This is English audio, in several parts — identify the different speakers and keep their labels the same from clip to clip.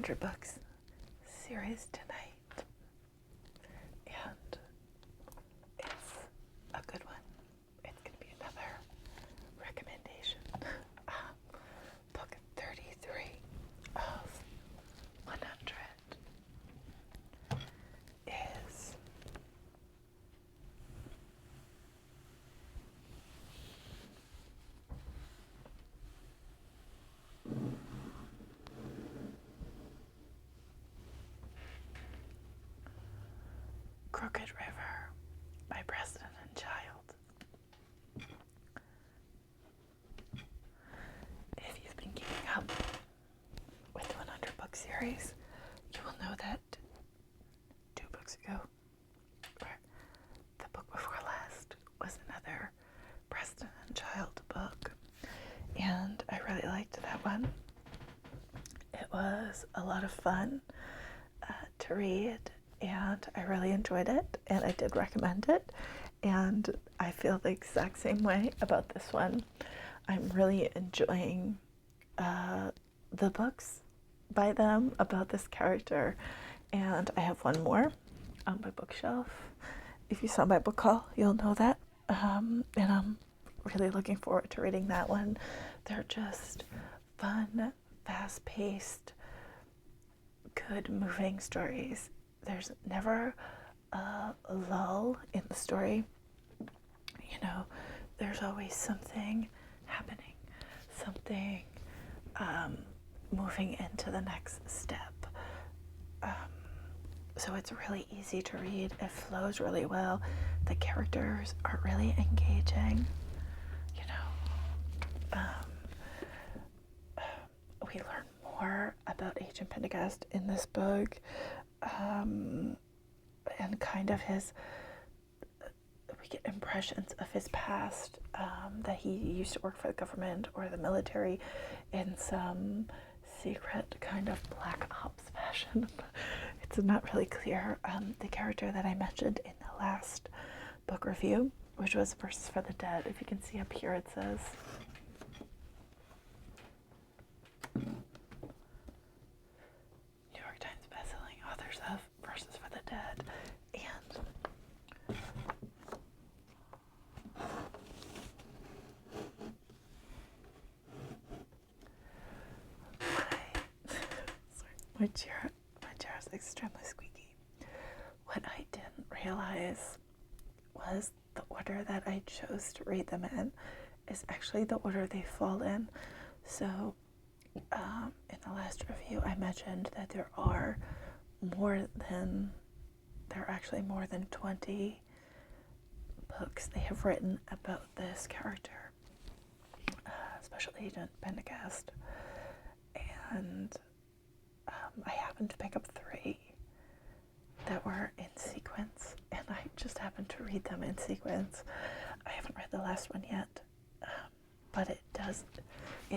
Speaker 1: 100 Books series tonight, and it's a good one. It's going to be another recommendation. Book 33 of 100 is Crooked River by Preston Child. If you've been keeping up with the 100 book series, you will know that 2 books ago, or the book before last, was another Preston Child book, and I really liked that one. It was a lot of fun to read, and I really enjoyed it, and I did recommend it, and I feel the exact same way about this one. I'm really enjoying the books by them about this character, and I have one more on my bookshelf. If you saw my book haul, you'll know that, and I'm really looking forward to reading that one. They're just fun, fast-paced, good moving stories. There's never a lull in the story. You know, there's always something happening, something moving into the next step. So it's really easy to read. It flows really well. The characters are really engaging. You know, we learn more about Agent Pendergast in this book, and kind of we get impressions of his past, that he used to work for the government or the military in some secret kind of black ops fashion. It's not really clear. The character that I mentioned in the last book review, which was Verses for the Dead, if you can see up here, it says New York Times bestselling authors of Verses for the Dead, and my chair is extremely squeaky. What I didn't realize was the order that I chose to read them in is actually the order they fall in. So in the last review, I mentioned that there are actually more than 20 books they have written about this character, Special Agent Pendergast, and I happened to pick up 3 that were in sequence, and I just happened to read them in sequence. I haven't read the last one yet, but it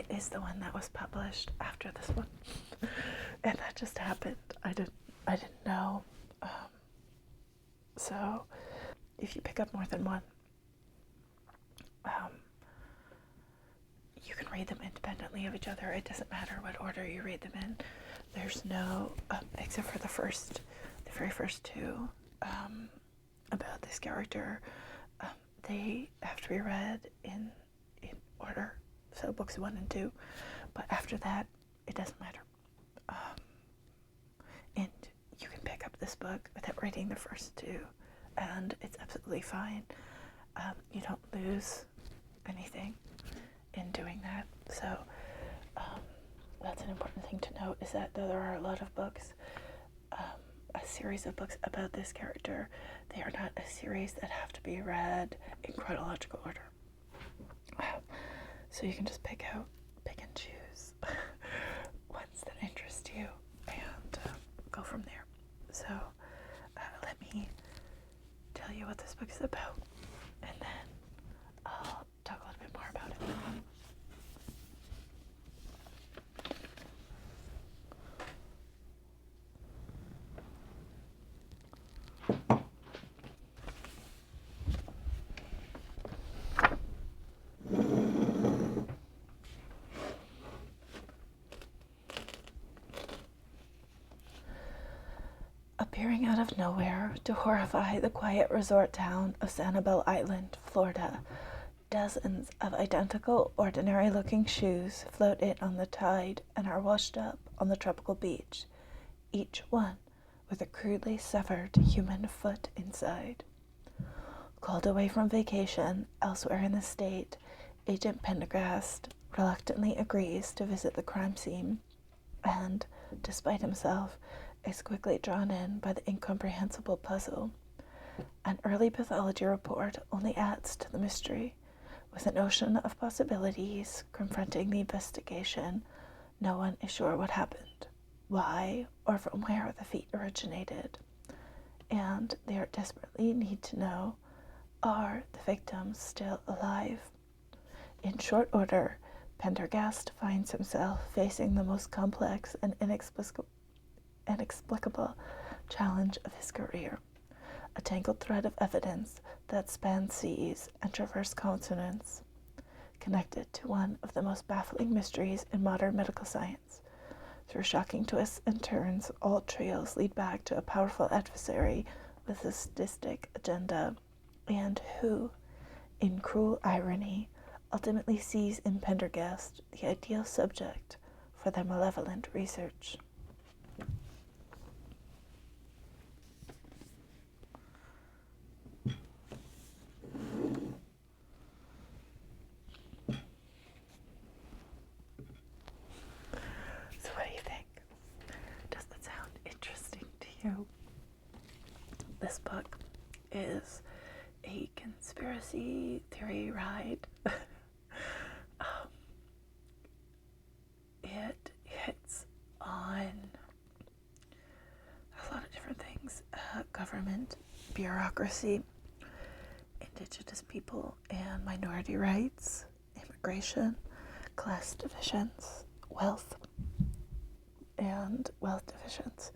Speaker 1: is the one that was published after this one, and that just happened. I didn't know. So if you pick up more than one, you can read them independently of each other. It doesn't matter what order you read them in. There's no, except for the very first 2 about this character, they have to be read in order, so books 1 and 2, but after that, it doesn't matter. And you can pick up this book without reading the first 2, and it's absolutely fine. You don't lose anything in doing that. So that's an important thing to note, is that there are a lot of books, a series of books about this character. They are not a series that have to be read in chronological order. So you can just pick and choose ones that interest you and go from there. So let me tell you what this book is about, and then I'll talk a little bit more about it. appearing out of nowhere to horrify the quiet resort town of Sanibel Island, Florida. Dozens of identical, ordinary-looking shoes float in on the tide and are washed up on the tropical beach, each one with a crudely severed human foot inside. Called away from vacation elsewhere in the state, Agent Pendergast reluctantly agrees to visit the crime scene and, despite himself, is quickly drawn in by the incomprehensible puzzle. An early pathology report only adds to the mystery. With an ocean of possibilities confronting the investigation, no one is sure what happened, why, or from where the feet originated. And they desperately need to know, are the victims still alive? In short order, Pendergast finds himself facing the most complex and inexplicable challenge of his career. A tangled thread of evidence that spans seas and traverses continents, connected to one of the most baffling mysteries in modern medical science. Through shocking twists and turns, all trails lead back to a powerful adversary with a sadistic agenda, and who, in cruel irony, ultimately sees in Pendergast the ideal subject for their malevolent research. So what do you think? Does that sound interesting to you? This book is a conspiracy theory ride. It hits on a lot of different things. Government, bureaucracy, indigenous people and minority rights, immigration, class divisions, wealth divisions,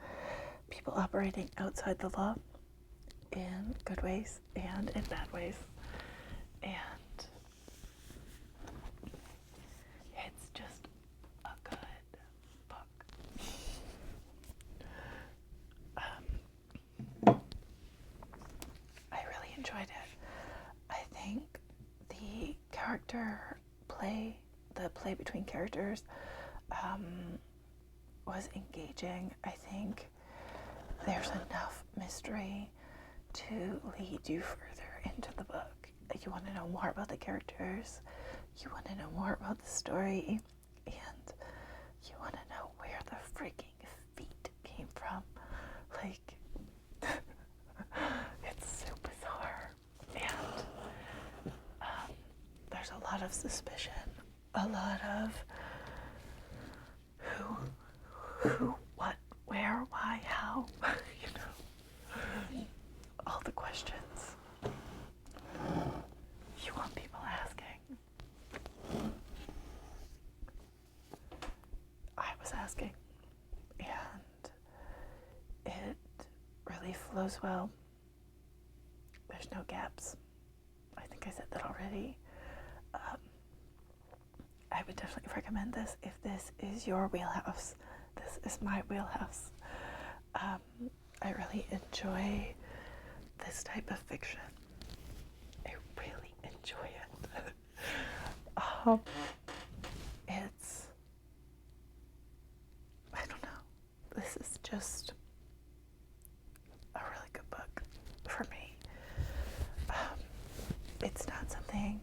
Speaker 1: people operating outside the law in good ways and in bad ways. And it's just a good book. I really enjoyed it. I think the play between characters was engaging. I think there's enough mystery to lead you further into the book. You want to know more about the characters, you want to know more about the story, and you want to know where the freaking feet came from. Like, it's so bizarre. And there's a lot of suspicion, a lot of who, what, where, why, how, you know, all the questions you want people asking. I was asking, and it really flows well. There's no gaps. I think I said that already. I would definitely recommend this if this is your wheelhouse. This is my wheelhouse. I really enjoy this type of fiction. I really enjoy it. It's, I don't know, this is just a really good book for me. It's not something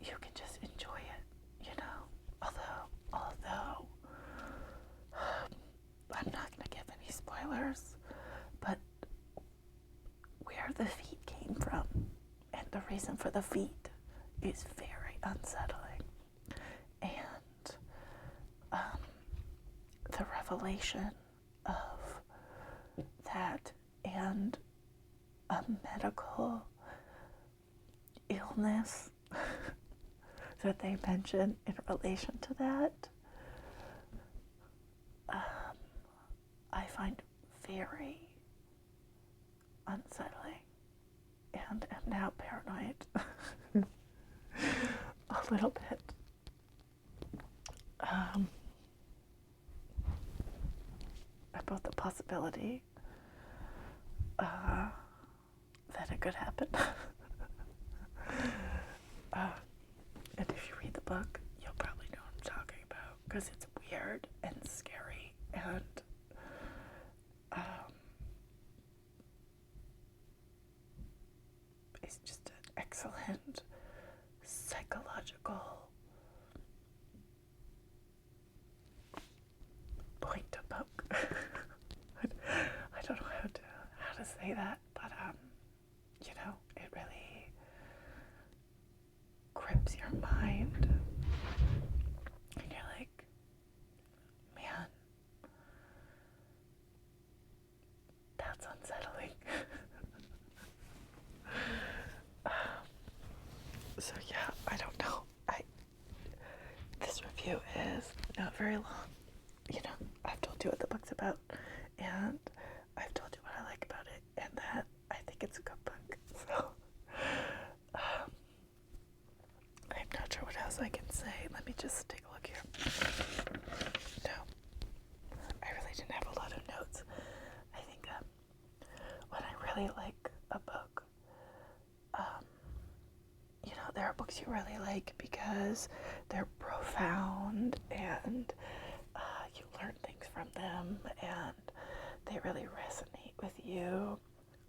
Speaker 1: you can just enjoy it, you know, although I'm not going to give any spoilers, but where the feet came from and the reason for the feet is very unsettling. And the revelation of that and a medical illness that they mention in relation to that, I find very unsettling and am now paranoid a little bit. About the possibility that it could happen. And if you read the book, you'll probably know what I'm talking about, because it's weird and scary, and it's just an excellent psychological point book. I don't know how to say that, but it really grips your mind, and you're like, man, that's unsettling. So yeah, I don't know. This review is not very long. I've told you what the book's about, and I've told you what I like about it, and that I think it's a good book. So I'm not sure what else I can say. Let me just take a look here. No, I really didn't have a lot of notes. I think when I really like a book, there are books you really like because they're profound and you learn things from them and they really resonate with you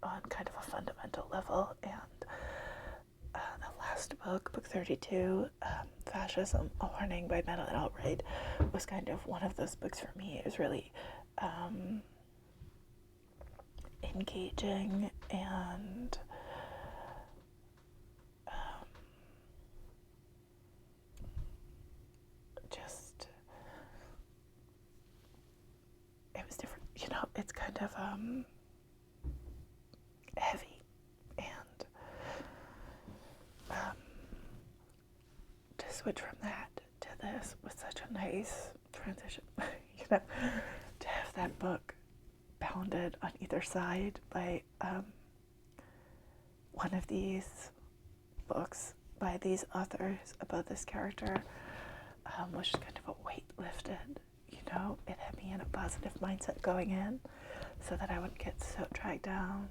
Speaker 1: on kind of a fundamental level. And the last book, book 32, Fascism, A Warning by Madeleine Albright, was kind of one of those books for me. It was really engaging and just, it was different. It's kind of heavy, and to switch from that to this was such a nice transition. To have that book bounded on either side by one of these books by these authors about this character was just kind of a weight lifted. It had me in a positive mindset going in so that I wouldn't get so dragged down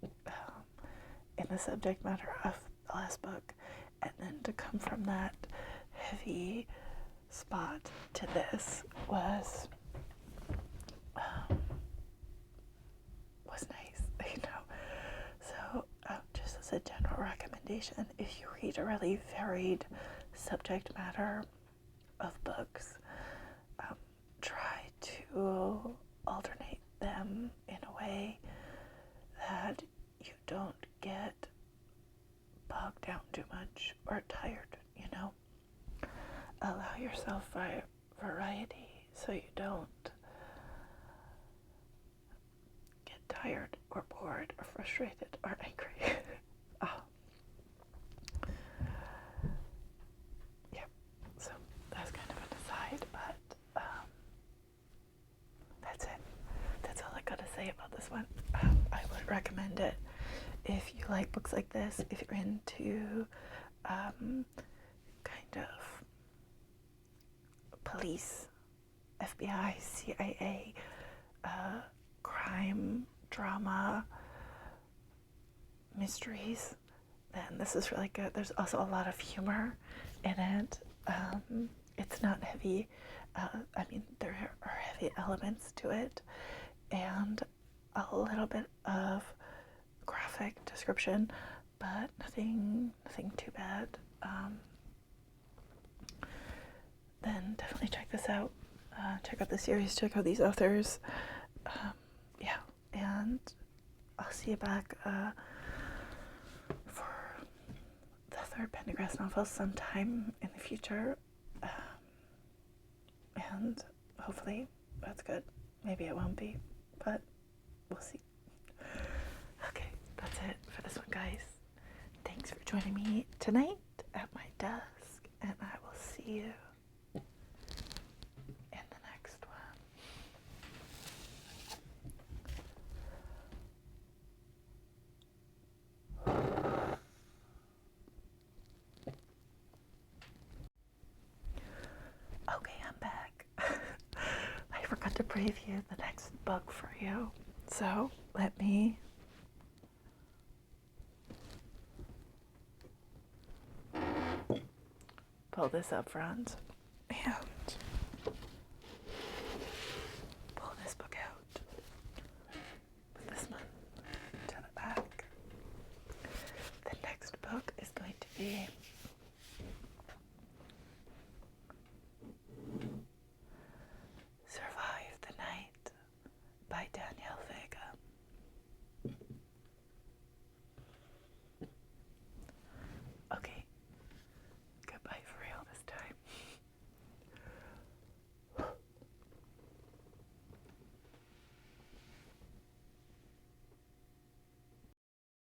Speaker 1: in the subject matter of the last book, and then to come from that heavy spot to this was nice. So just as a general recommendation, if you read a really varied subject matter of books, try to alternate them in a way that you don't get bogged down too much or tired. Allow yourself variety so you don't get tired or bored or frustrated or angry. Yeah, so that's kind of an aside, but that's it. That's all I gotta say about this one. I would recommend it if you like books like this, if you're into kind of police, FBI, CIA, crime, drama, mysteries, then this is really good. There's also a lot of humor in it. It's not heavy. There are heavy elements to it, and a little bit of graphic description, but nothing too bad. Then definitely check this out. Check out the series, check out these authors. Yeah, and I'll see you back for the third Pendergrass novel sometime in the future. And hopefully that's good. Maybe it won't be, but we'll see. Okay, that's it for this one, guys. Thanks for joining me tonight at my desk, and I will see you in the next one. Okay, I'm back. I forgot to preview the next book for you. So let me pull this up front and pull this book out. Put this one to the back. The next book is going to be